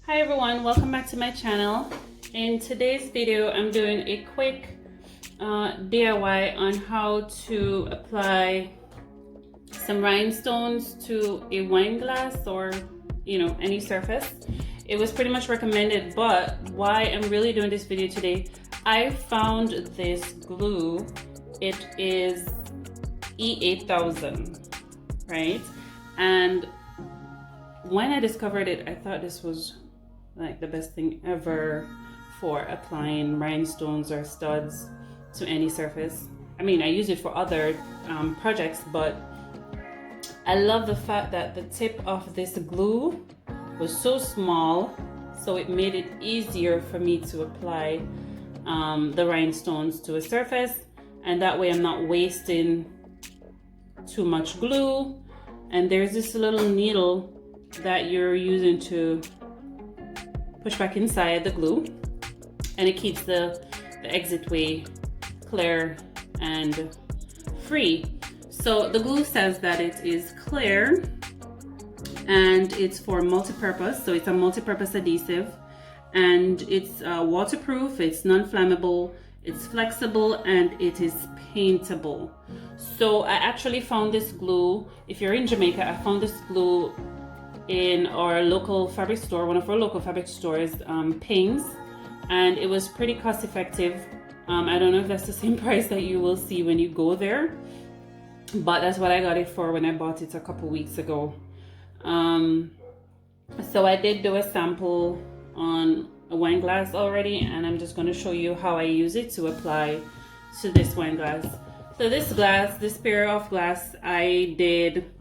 Hi everyone, welcome back to my channel. In today's video, I'm doing a quick DIY on how to apply some rhinestones to a wine glass or any surface. It was pretty much recommended, but why I'm really doing this video today, I found this glue. It is E8000, right? And when I discovered it, I thought this was like the best thing ever for applying rhinestones or studs to any surface. I mean, I use it for other projects, but I love the fact that the tip of this glue was so small, so it made it easier for me to apply the rhinestones to a surface, and that way I'm not wasting too much glue. And there's this little needle that you're using to push back inside the glue, and it keeps the exit way clear and free. So the glue says that it is clear and it's for multi-purpose, so it's a multi-purpose adhesive, and it's waterproof, it's non-flammable, it's flexible, and it is paintable. So I actually found this glue, if you're in Jamaica, I found this glue in our local fabric store, one of our local fabric stores, Pings, and it was pretty cost effective. I don't know if that's the same price that you will see when you go there, but that's what I got it for when I bought it a couple weeks ago. So I did do a sample on a wine glass already, and I'm just going to show you how I use it to apply to this wine glass. So this pair of glass I did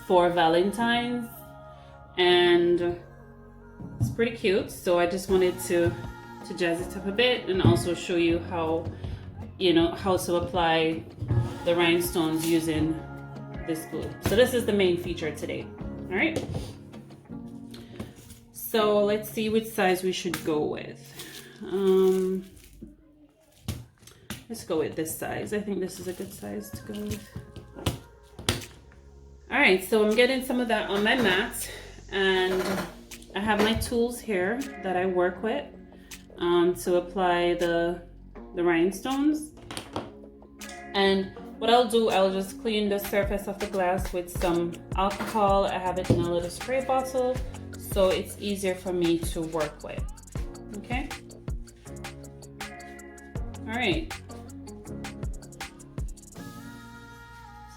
for Valentine's, and it's pretty cute, so I just wanted to jazz it up a bit and also show you how to apply the rhinestones using this glue. So this is the main feature today. All right, so let's see which size we should go with. Let's go with this size. I think this is a good size to go with. All right, so I'm getting some of that on my mat, and I have my tools here that I work with to apply the rhinestones. And what I'll do, I'll just clean the surface of the glass with some alcohol. I have it in a little spray bottle, so it's easier for me to work with. Okay. All right.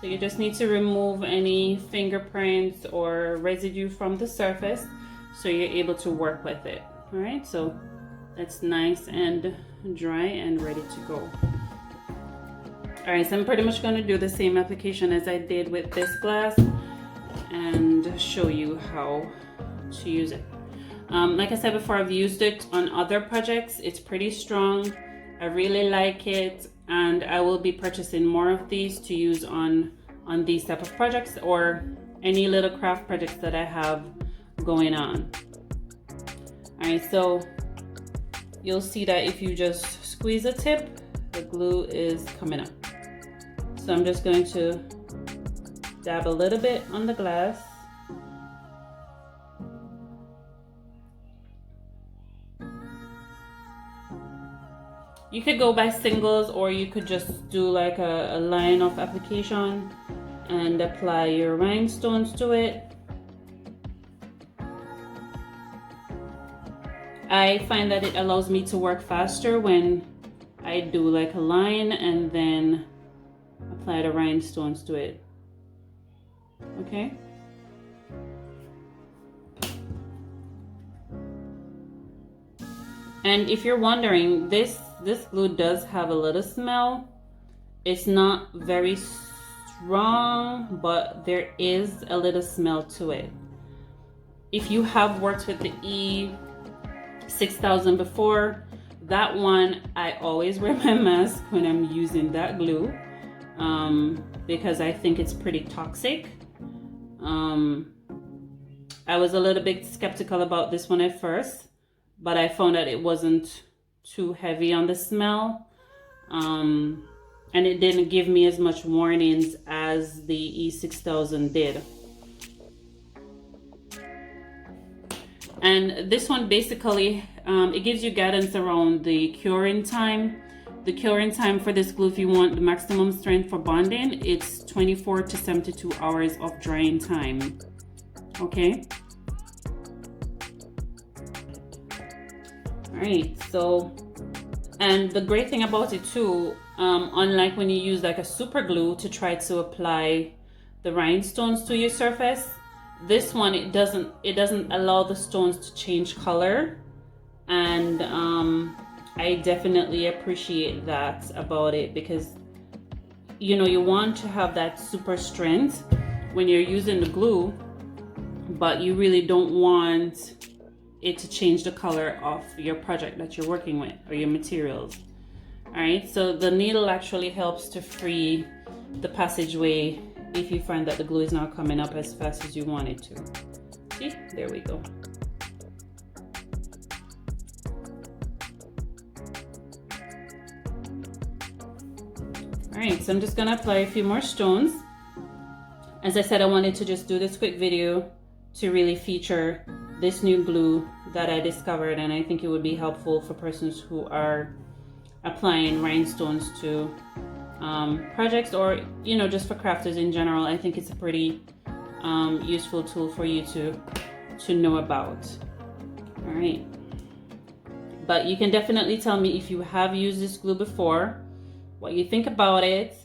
So you just need to remove any fingerprints or residue from the surface so you're able to work with it. All right, so that's nice and dry and ready to go. All right, so I'm pretty much going to do the same application as I did with this glass and show you how to use it. Like I said before, I've used it on other projects. It's pretty strong. I really like it, and I will be purchasing more of these to use on these type of projects or any little craft projects that I have going on. All right, so you'll see that if you just squeeze the tip, the glue is coming up. So I'm just going to dab a little bit on the glass. You could go by singles, or you could just do like a line of application and apply your rhinestones to it. I find that it allows me to work faster when I do like a line and then apply the rhinestones to it. Okay. And if you're wondering, this glue does have a little smell. It's not very strong, but there is a little smell to it. If you have worked with the E6000 before, that one, I always wear my mask when I'm using that glue because I think it's pretty toxic. I was a little bit skeptical about this one at first, but I found that it wasn't too heavy on the smell, and it didn't give me as much warnings as the E6000 did. And this one basically, it gives you guidance around the curing time. The curing time for this glue, if you want the maximum strength for bonding, it's 24 to 72 hours of drying time. Okay. All right, so, and the great thing about it too, unlike when you use like a super glue to try to apply the rhinestones to your surface, this one, it doesn't allow the stones to change color. And I definitely appreciate that about it, because you know, you want to have that super strength when you're using the glue, but you really don't want it to change the color of your project that you're working with or your materials. All right, so the needle actually helps to free the passageway if you find that the glue is not coming up as fast as you want it to. See, there we go. All right, so I'm just gonna apply a few more stones. As I said, I wanted to just do this quick video to really feature this new glue that I discovered, and I think it would be helpful for persons who are applying rhinestones to projects, or you know, just for crafters in general. I think it's a pretty useful tool for you to know about. All right, but you can definitely tell me if you have used this glue before, what you think about it.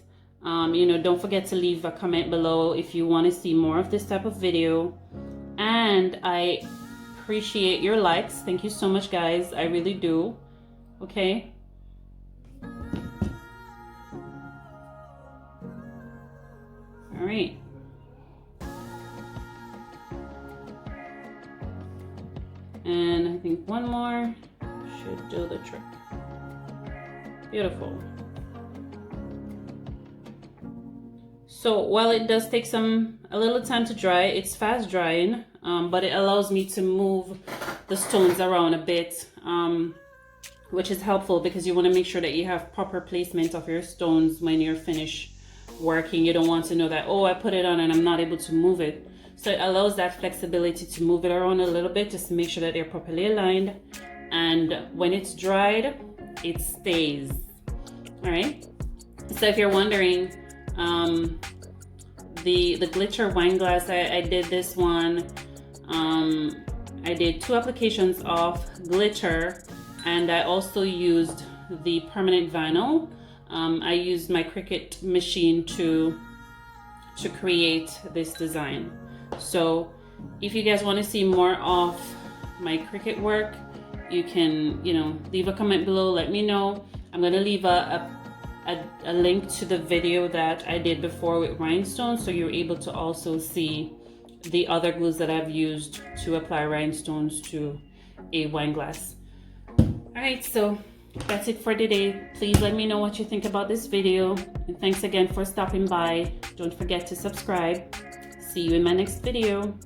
You know, don't forget to leave a comment below if you want to see more of this type of video, and I appreciate your likes. Thank you so much, guys. I really do. Okay. All right. And I think one more should do the trick. Beautiful. So while it does take a little time to dry, it's fast drying, but it allows me to move the stones around a bit, which is helpful because you want to make sure that you have proper placement of your stones when you're finished working. You don't want to know that, oh, I put it on and I'm not able to move it. So it allows that flexibility to move it around a little bit just to make sure that they're properly aligned. And when it's dried, it stays. All right. So if you're wondering, the glitter wine glass, I did this one. I did 2 applications of glitter, and I also used the permanent vinyl. I used my Cricut machine to create this design. So if you guys want to see more of my Cricut work, you can, you know, leave a comment below, let me know. I'm going to leave a link to the video that I did before with rhinestones, so you're able to also see the other glues that I've used to apply rhinestones to a wine glass. All right, so that's it for today. Please let me know what you think about this video, and thanks again for stopping by. Don't forget to subscribe. See you in my next video.